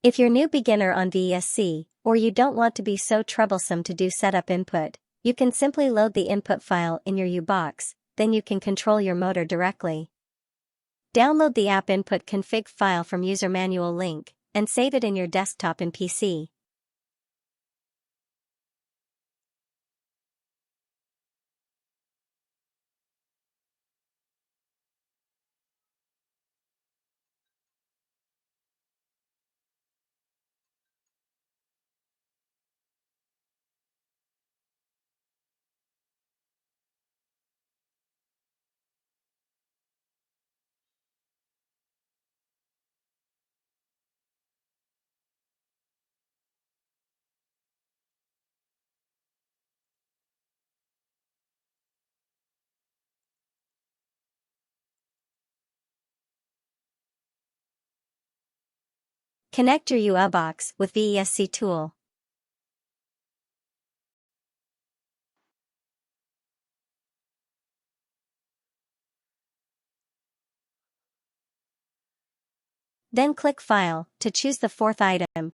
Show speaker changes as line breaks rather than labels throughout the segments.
If you're new beginner on vesc, or you don't want to be so troublesome to do setup input, you can simply load the input file in your U-box, then you can control your motor directly. Download the app input config file from user manual link, and save it in your desktop and PC. Connect your U-box with vesc tool. Then click File to choose the fourth item,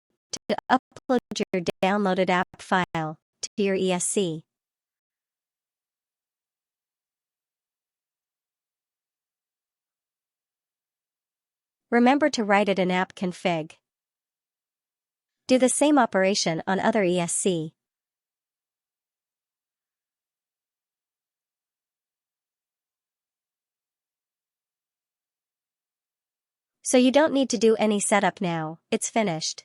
to upload your downloaded app file to your ESC. Remember to write it in app config. Do the same operation on other ESC. So you don't need to do any setup now, it's finished.